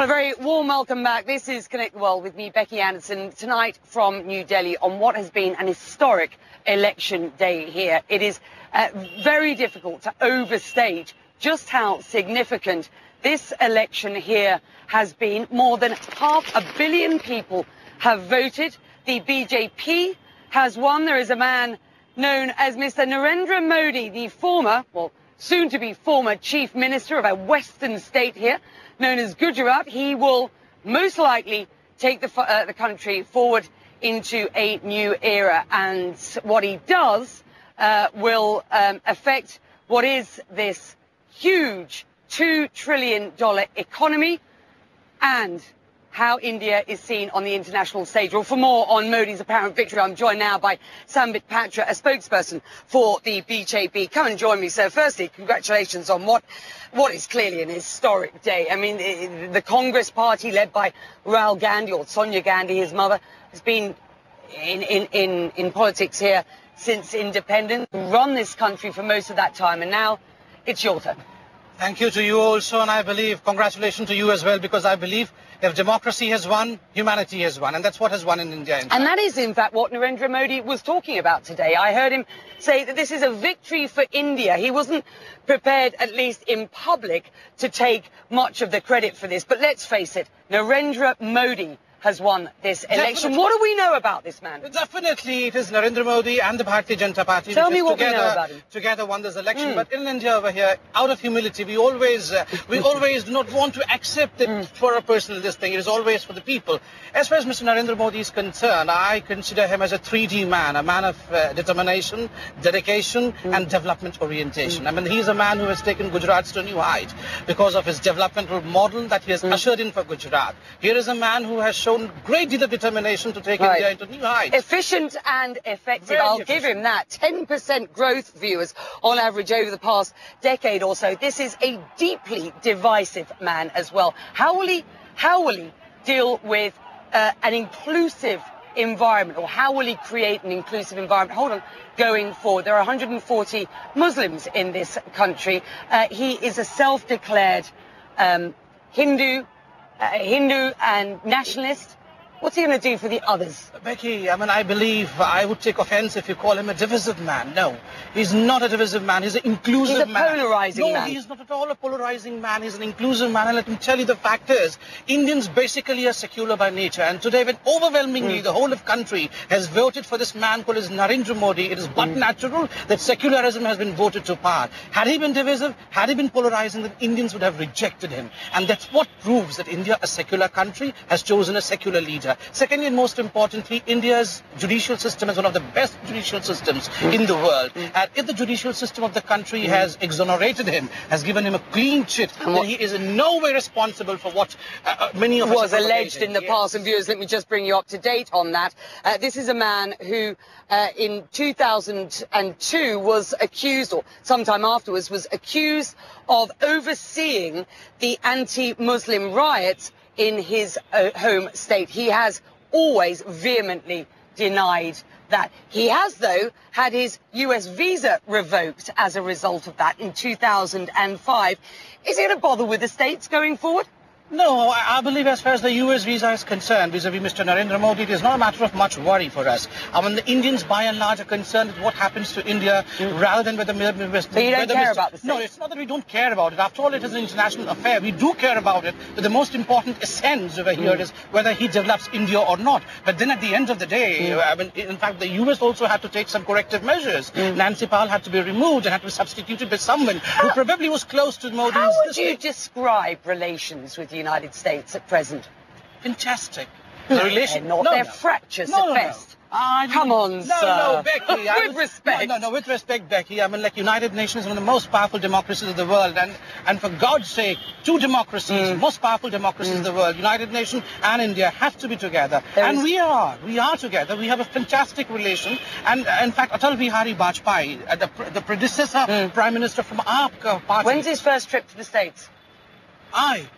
Well, a very warm welcome back. This is Connect the World with me, Becky Anderson, tonight from New Delhi on what has been an historic election day here. It is very difficult to overstate just how significant this election here has been. More than 500 million people have voted. The BJP has won. There is a man known as Mr. Narendra Modi, the former, well, soon-to-be former chief minister of a western state here, known as Gujarat. He will most likely take the country forward into a new era. And what he does will affect what is this huge $2 trillion economy and how India is seen on the international stage. Well, for more on Modi's apparent victory, I'm joined now by Sambit, Patra, a spokesperson for the BJP. Come and join me, sir. Firstly, congratulations on what is clearly an historic day. I mean, the Congress party led by Rahul Gandhi, or Sonia Gandhi, his mother, has been in politics here since independence, run this country for most of that time, and now it's your turn. Thank you to you also, and I believe, congratulations to you as well, because I believe if democracy has won, humanity has won, and that's what has won in India. And that is, in fact, what Narendra Modi was talking about today. I heard him say that this is a victory for India. He wasn't prepared, at least in public, to take much of the credit for this. But let's face it, Narendra Modi has won this election. Definitely. What do we know about this man? Definitely, it is Narendra Modi and the Bharatiya Janata Party. Tell me what we know about him. Together won this election. But in India over here, out of humility, we always do not want to accept it for a personal this thing. It is always for the people. As far as Mr. Narendra Modi is concerned, I consider him as a 3D man, a man of determination, dedication, and development orientation. I mean, he's a man who has taken Gujarat to a new height because of his developmental model that he has ushered in for Gujarat. Here is a man who has shown great deal of determination to take India into new heights. Efficient and effective. Very I'll efficient. give him that. 10% growth, viewers, on average over the past decade or so. This is a deeply divisive man as well. How will he deal with an inclusive environment, or how will he create an inclusive environment? Hold on, going forward. There are 140 Muslims in this country. He is a self-declared Hindu and nationalist. What's he going to do for the others? Becky, I mean, I believe I would take offense if you call him a divisive man. No, he's not a divisive man. He's an inclusive man. He's a polarizing man. No, he's not at all a polarizing man. He's an inclusive man. And let me tell you, the fact is, Indians basically are secular by nature. And today, when overwhelmingly the whole of country has voted for this man called as Narendra Modi, it is but natural that secularism has been voted to power. Had he been divisive, had he been polarizing, then Indians would have rejected him. And that's what proves that India, a secular country, has chosen a secular leader. Secondly, and most importantly, India's judicial system is one of the best judicial systems in the world. And if the judicial system of the country has exonerated him, has given him a clean chit, then he is in no way responsible for what many of us was alleged in the past. And viewers, let me just bring you up to date on that. This is a man who in 2002 was accused, or sometime afterwards, was accused of overseeing the anti-Muslim riots in his home state. He has always vehemently denied that. He has, though, had his US visa revoked as a result of that in 2005. Is he going to bother with the states going forward? No, I believe as far as the US visa is concerned, vis-a-vis Mr. Narendra Modi, it is not a matter of much worry for us. I mean, the Indians, by and large, are concerned with what happens to India rather than whether Mr. So you don't care about the states? No, it's not that we don't care about it. After all, it is an international affair. We do care about it. But the most important essence over here is whether he develops India or not. But then at the end of the day, I mean, in fact, the US also had to take some corrective measures. Nancy Powell had to be removed and had to be substituted by someone who probably was close to Modi's. How would you describe relations with the United States at present? Fantastic. The relations, they're fractious at best. Come on, sir. No, Becky. With respect. No, with respect, Becky. I mean, like, United Nations is one of the most powerful democracies of the world. And for God's sake, two democracies, most powerful democracies of the world, United Nations and India, have to be together. And we are together. We have a fantastic relation. And in fact, Atal Bihari Vajpayee, the predecessor Prime Minister from our party. When's his first trip to the States?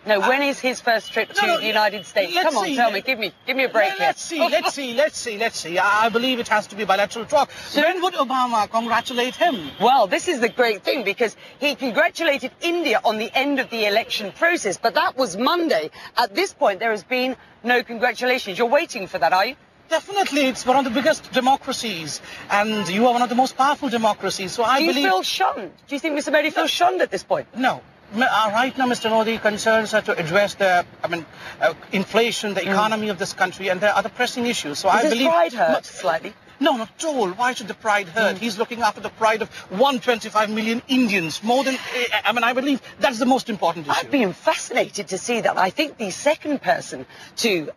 No, when is his first trip to the United States? Come on, tell me. Give me a break here. Let's see. I believe it has to be bilateral talk. So when would Obama congratulate him? Well, this is the great thing, because he congratulated India on the end of the election process, but that was Monday. At this point, there has been no congratulations. You're waiting for that, are you? Definitely, it's one of the biggest democracies, and you are one of the most powerful democracies. So I believe. Do you feel shunned? Do you think Mr. Modi feels shunned at this point? No. Right now, Mr. Modi concerns are to address the, inflation, the economy of this country, and there are other pressing issues. So Does I believe. His pride hurt slightly? No, not at all. Why should the pride hurt? He's looking after the pride of 125 million Indians. More than, I believe that's the most important issue. I've been fascinated to see that. I think the second person to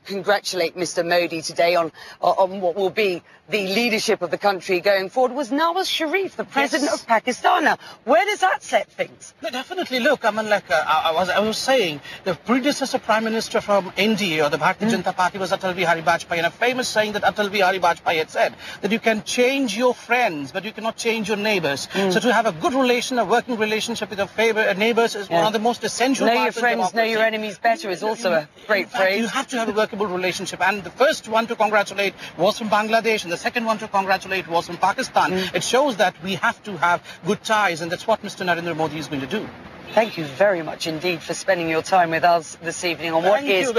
congratulate Mr. Modi today on what will be the leadership of the country going forward was Nawaz Sharif, the president of Pakistan. Now, where does that set things? No, definitely. Look, I was saying, the predecessor prime minister from NDA, or the Bharatiya Janata Party, was Atal Bihari Vajpayee, and a famous saying that Atal Bihari Vajpayee had said, that you can change your friends, but you cannot change your neighbors. So to have a good relation, a working relationship with your neighbors is one of the most essential parts of democracy. Know your friends, know your enemies better is also a great phrase. You have to have a workable relationship, and the first one to congratulate was from Bangladesh, and the second one to congratulate was from Pakistan. It shows that we have to have good ties, and that's what Mr. Narendra Modi is going to do. Thank you very much indeed for spending your time with us this evening on what is,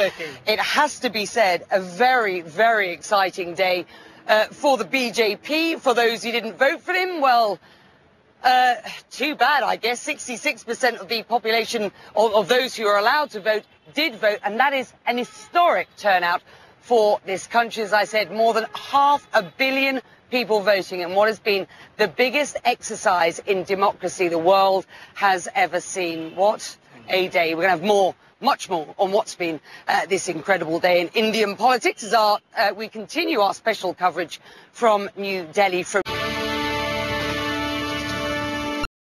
it has to be said, a very, very exciting day for the BJP. For those who didn't vote for him, well, too bad, I guess. 66% of the population of those who are allowed to vote did vote, and that is an historic turnout for this country. As I said, more than 500 million people voting in what has been the biggest exercise in democracy the world has ever seen. What a day. We're going to have much more on what's been this incredible day in Indian politics as we continue our special coverage from New Delhi.